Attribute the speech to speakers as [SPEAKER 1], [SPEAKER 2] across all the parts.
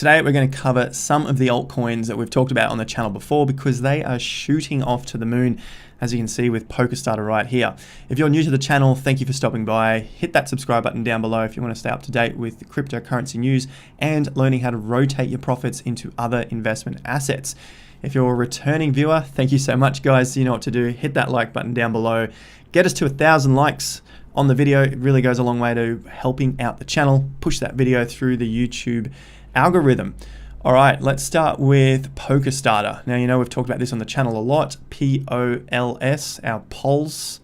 [SPEAKER 1] Today we're going to cover some of the altcoins that we've talked about on the channel before because they are shooting off to the moon, as you can see with PokerStarter right here. If you're new to the channel, thank you for stopping by. Hit that subscribe button down below if you want to stay up to date with cryptocurrency news and learning how to rotate your profits into other investment assets. If you're a returning viewer, thank you so much, guys. You know what to do. Hit that like button down below. Get us to 1,000 likes on the video. It really goes a long way to helping out the channel. Push that video through the YouTube algorithm. All right, let's start with PokerStarter. Now, you know, we've talked about this on the channel a lot. POLS, our Pulse.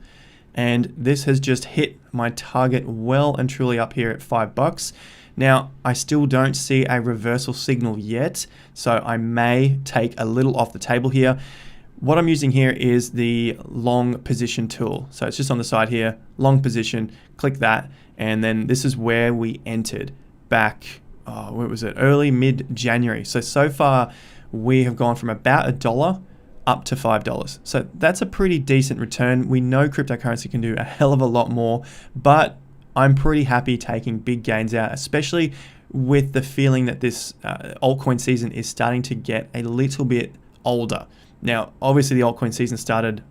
[SPEAKER 1] And this has just hit my target well and truly up here at $5. Now, I still don't see a reversal signal yet, so I may take a little off the table here. What I'm using here is the long position tool. So it's just on the side here, long position, click that, and then this is where we entered back, what was it, early mid-January. So far we have gone from about $1 up to $5. So that's a pretty decent return. We know cryptocurrency can do a hell of a lot more, but I'm pretty happy taking big gains out, especially with the feeling that this altcoin season is starting to get a little bit older. Now, obviously the altcoin season started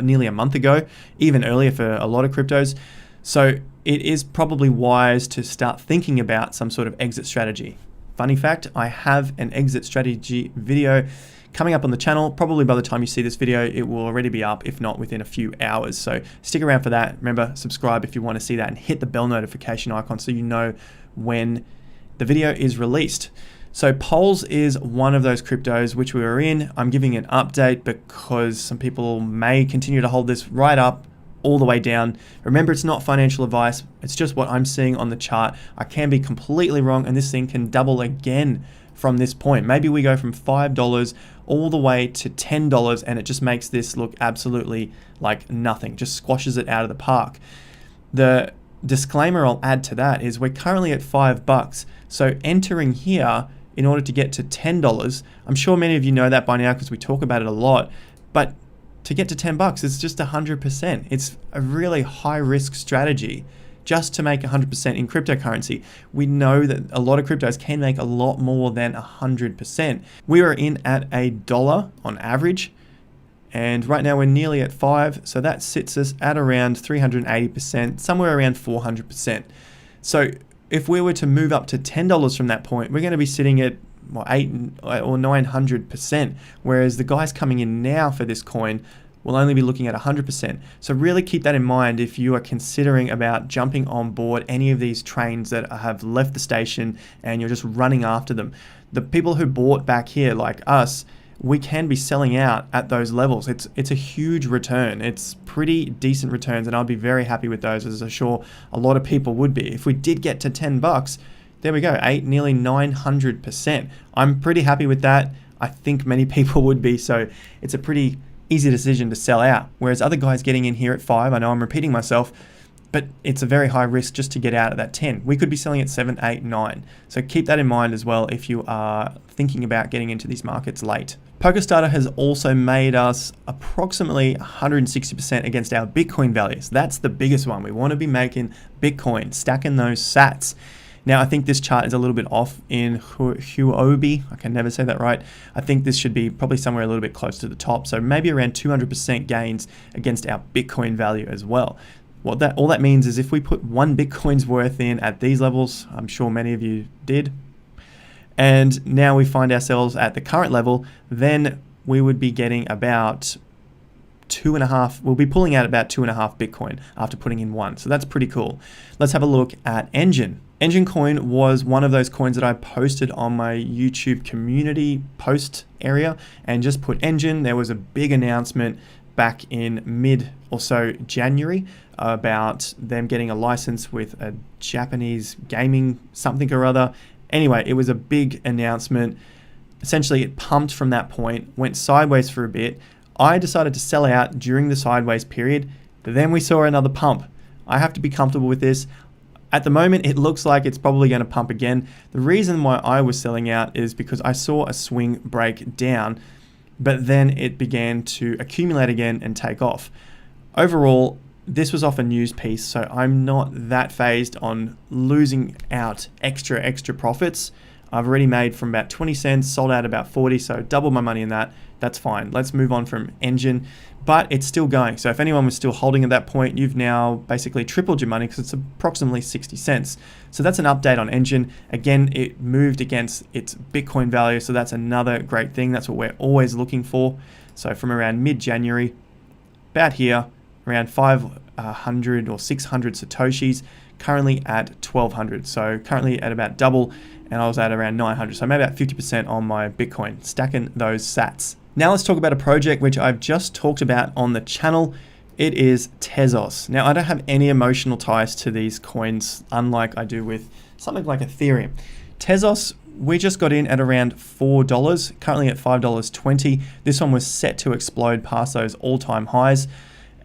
[SPEAKER 1] nearly a month ago, even earlier for a lot of cryptos. So it is probably wise to start thinking about some sort of exit strategy. Funny fact, I have an exit strategy video coming up on the channel. Probably by the time you see this video, it will already be up, if not within a few hours. So stick around for that. Remember, subscribe if you want to see that and hit the bell notification icon so you know when the video is released. So Pulse is one of those cryptos which we were in. I'm giving an update because some people may continue to hold this right up all the way down. Remember, it's not financial advice. It's just what I'm seeing on the chart. I can be completely wrong, and this thing can double again from this point. Maybe we go from $5 all the way to $10, and it just makes this look absolutely like nothing, just squashes it out of the park. The disclaimer I'll add to that is we're currently at $5. So entering here in order to get to $10, I'm sure many of you know that by now because we talk about it a lot, but to get to $10, it's just 100%. It's a really high risk strategy just to make 100% in cryptocurrency. We know that a lot of cryptos can make a lot more than 100%. We are in at $1 on average, and right now we're nearly at 5, so that sits us at around 380%, somewhere around 400%. So if we were to move up to $10 from that point, we're going to be sitting at 800 or 900%, whereas the guys coming in now for this coin will only be looking at 100%. So really keep that in mind if you are considering about jumping on board any of these trains that have left the station and you're just running after them. The people who bought back here, like us, we can be selling out at those levels. It's a huge return. It's pretty decent returns, and I'd be very happy with those, as I'm sure a lot of people would be. If we did get to $10, there we go, nearly 900%. I'm pretty happy with that. I think many people would be, so it's a pretty easy decision to sell out. Whereas other guys getting in here at 5, I know I'm repeating myself, but it's a very high risk just to get out at that 10. We could be selling at 7, 8, 9. So keep that in mind as well if you are thinking about getting into these markets late. PokerStarter has also made us approximately 160% against our Bitcoin values. That's the biggest one. We want to be making Bitcoin, stacking those sats. Now, I think this chart is a little bit off in Huobi. I can never say that right. I think this should be probably somewhere a little bit close to the top. So maybe around 200% gains against our Bitcoin value as well. All that means is if we put 1 Bitcoin's worth in at these levels, I'm sure many of you did, and now we find ourselves at the current level, then we would be getting about 2.5, we'll be pulling out about 2.5 Bitcoin after putting in 1. So that's pretty cool. Let's have a look at Engine. Engine coin was one of those coins that I posted on my YouTube community post area and just put Engine. There was a big announcement back in mid or so January about them getting a license with a Japanese gaming something or other. Anyway, it was a big announcement. Essentially, it pumped from that point, went sideways for a bit. I decided to sell out during the sideways period, but then we saw another pump. I have to be comfortable with this. At the moment, it looks like it's probably going to pump again. The reason why I was selling out is because I saw a swing break down, but then it began to accumulate again and take off. Overall, this was off a news piece, so I'm not that phased on losing out extra profits. I've already made from about 20 cents, sold out about 40, so double my money in that. That's fine. Let's move on from Engine, but it's still going. So if anyone was still holding at that point, you've now basically tripled your money because it's approximately 60 cents. So that's an update on Engine. Again, it moved against its Bitcoin value, so that's another great thing. That's what we're always looking for. So from around mid-January, about here, around 500 or 600 Satoshis, currently at 1200. So currently at about double, and I was at around 900. So I made about 50% on my Bitcoin, stacking those sats. Now let's talk about a project which I've just talked about on the channel. It is Tezos. Now I don't have any emotional ties to these coins, unlike I do with something like Ethereum. Tezos, we just got in at around $4, currently at $5.20. This one was set to explode past those all-time highs,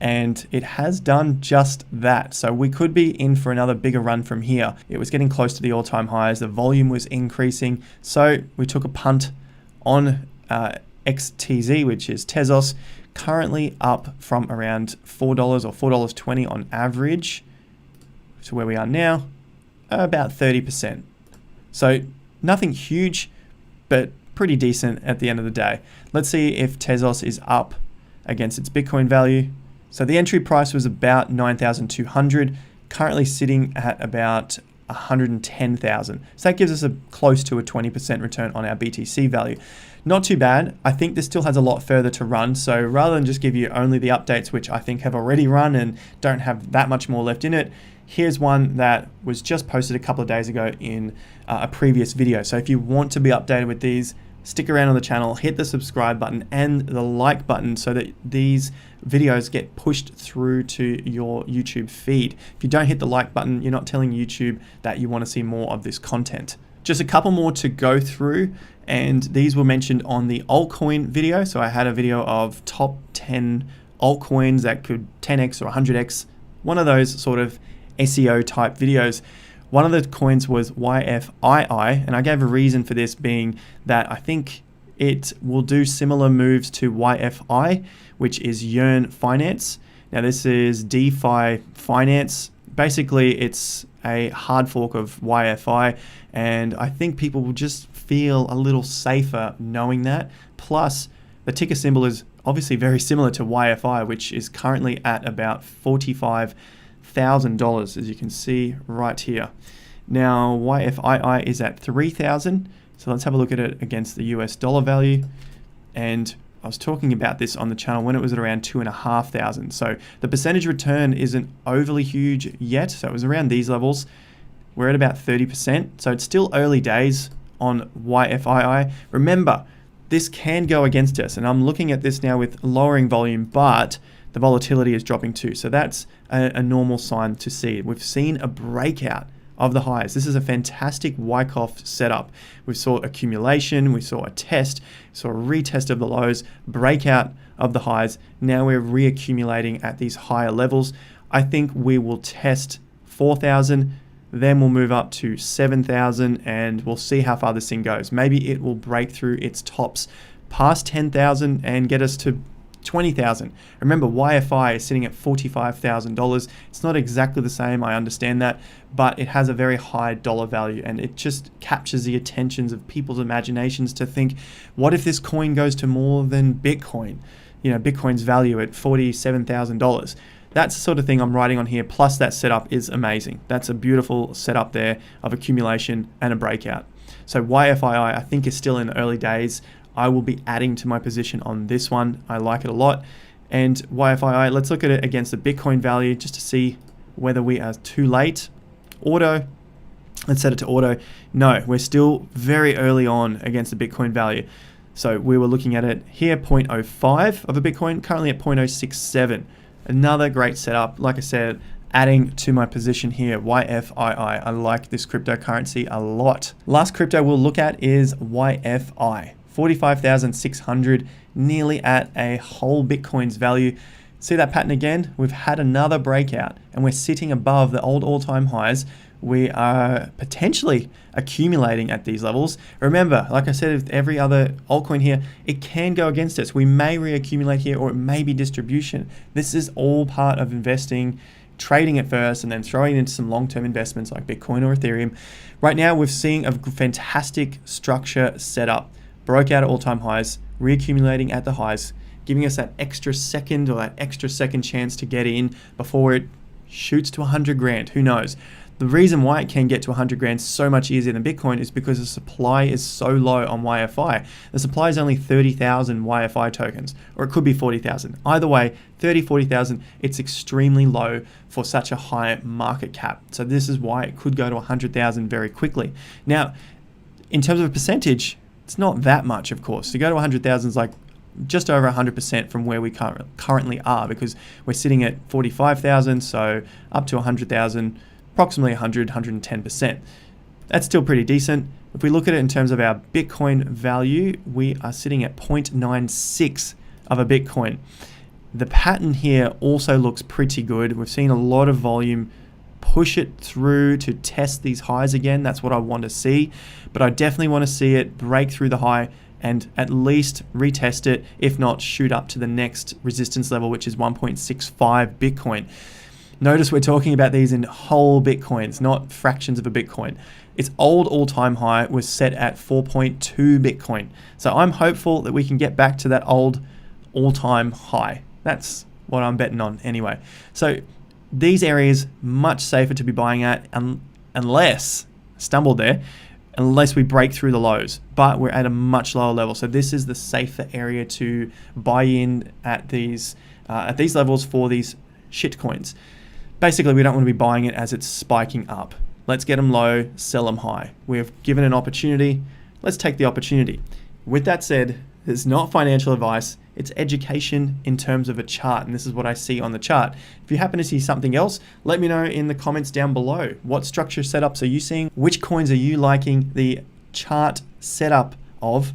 [SPEAKER 1] and it has done just that. So we could be in for another bigger run from here. It was getting close to the all-time highs. The volume was increasing. So we took a punt on XTZ, which is Tezos, currently up from around $4 or $4.20 on average to where we are now, about 30%. So nothing huge, but pretty decent at the end of the day. Let's see if Tezos is up against its Bitcoin value. So the entry price was about 9,200, currently sitting at about 110,000. So that gives us close to a 20% return on our BTC value. Not too bad. I think this still has a lot further to run. So rather than just give you only the updates, which I think have already run and don't have that much more left in it, here's one that was just posted a couple of days ago in a previous video. So if you want to be updated with these, stick around on the channel, hit the subscribe button and the like button so that these videos get pushed through to your YouTube feed. If you don't hit the like button, you're not telling YouTube that you want to see more of this content. Just a couple more to go through, and these were mentioned on the altcoin video. So I had a video of top 10 altcoins that could 10x or 100x, one of those sort of SEO type videos. One of the coins was YFII, and I gave a reason for this being that I think it will do similar moves to YFI, which is Yearn Finance. Now this is DeFi finance. Basically, it's a hard fork of YFI, and I think people will just feel a little safer knowing that. Plus, the ticker symbol is obviously very similar to YFI, which is currently at about $45,000, as you can see right here. Now, YFII is at 3,000. So let's have a look at it against the US dollar value. And I was talking about this on the channel when it was at around 2,500. So the percentage return isn't overly huge yet. So it was around these levels. We're at about 30%. So it's still early days on YFII. Remember, this can go against us. And I'm looking at this now with lowering volume, but the volatility is dropping too. So that's a normal sign to see. We've seen a breakout of the highs. This is a fantastic Wyckoff setup. We saw accumulation, we saw a test, saw a retest of the lows, breakout of the highs. Now we're reaccumulating at these higher levels. I think we will test 4,000, then we'll move up to 7,000, and we'll see how far this thing goes. Maybe it will break through its tops past 10,000 and get us to 20,000. Remember, YFI is sitting at $45,000. It's not exactly the same, I understand that, but it has a very high dollar value, and it just captures the attentions of people's imaginations to think, what if this coin goes to more than Bitcoin? You know, Bitcoin's value at $47,000. That's the sort of thing I'm writing on here, plus that setup is amazing. That's a beautiful setup there of accumulation and a breakout. So YFII, I think, is still in the early days. I will be adding to my position on this one. I like it a lot. And YFII, let's look at it against the Bitcoin value just to see whether we are too late. Auto, let's set it to auto. No, we're still very early on against the Bitcoin value. So we were looking at it here, 0.05 of a Bitcoin, currently at 0.067. Another great setup. Like I said, adding to my position here, YFII. I like this cryptocurrency a lot. Last crypto we'll look at is YFI. 45,600, nearly at a whole Bitcoin's value. See that pattern again? We've had another breakout and we're sitting above the old all-time highs. We are potentially accumulating at these levels. Remember, like I said, with every other altcoin here, it can go against us. We may reaccumulate here, or it may be distribution. This is all part of investing trading it first and then throwing it into some long-term investments like Bitcoin or Ethereum. Right now, we're seeing a fantastic structure set up. Broke out at all-time highs, reaccumulating at the highs, giving us that extra second or that extra second chance to get in before it shoots to 100 grand. Who knows? The reason why it can get to 100 grand so much easier than Bitcoin is because the supply is so low on YFI. The supply is only 30,000 YFI tokens, or it could be 40,000. Either way, 30, 40,000, it's extremely low for such a high market cap. So this is why it could go to 100,000 very quickly. Now, in terms of a percentage, it's not that much, of course. To go to 100,000 is like just over 100% from where we currently are, because we're sitting at 45,000, so up to 100,000, approximately 100, 110%. That's still pretty decent. If we look at it in terms of our Bitcoin value, we are sitting at 0.96 of a Bitcoin. The pattern here also looks pretty good. We've seen a lot of volume push it through to test these highs again. That's what I want to see. But I definitely want to see it break through the high and at least retest it, if not shoot up to the next resistance level, which is 1.65 Bitcoin. Notice we're talking about these in whole Bitcoins, not fractions of a Bitcoin. Its old all-time high was set at 4.2 Bitcoin. So I'm hopeful that we can get back to that old all-time high. That's what I'm betting on anyway. So these areas, much safer to be buying at unless we break through the lows, but we're at a much lower level. So this is the safer area to buy in at these levels for these shit coins. Basically, we don't want to be buying it as it's spiking up. Let's get them low, sell them high. We've given an opportunity. Let's take the opportunity. With that said, it's not financial advice. It's education in terms of a chart, and this is what I see on the chart. If you happen to see something else, let me know in the comments down below. What structure setups are you seeing? Which coins are you liking the chart setup of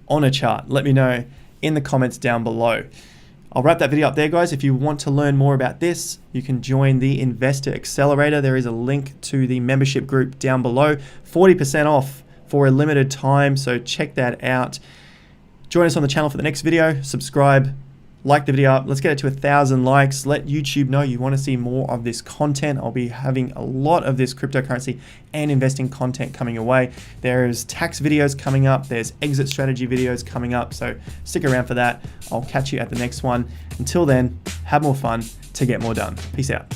[SPEAKER 1] on a chart? Let me know in the comments down below. I'll wrap that video up there, guys. If you want to learn more about this, you can join the Investor Accelerator. There is a link to the membership group down below. 40% off for a limited time, so check that out. Join us on the channel for the next video. Subscribe, like the video up. Let's get it to 1,000 likes. Let YouTube know you want to see more of this content. I'll be having a lot of this cryptocurrency and investing content coming your way. There's tax videos coming up. There's exit strategy videos coming up. So stick around for that. I'll catch you at the next one. Until then, have more fun to get more done. Peace out.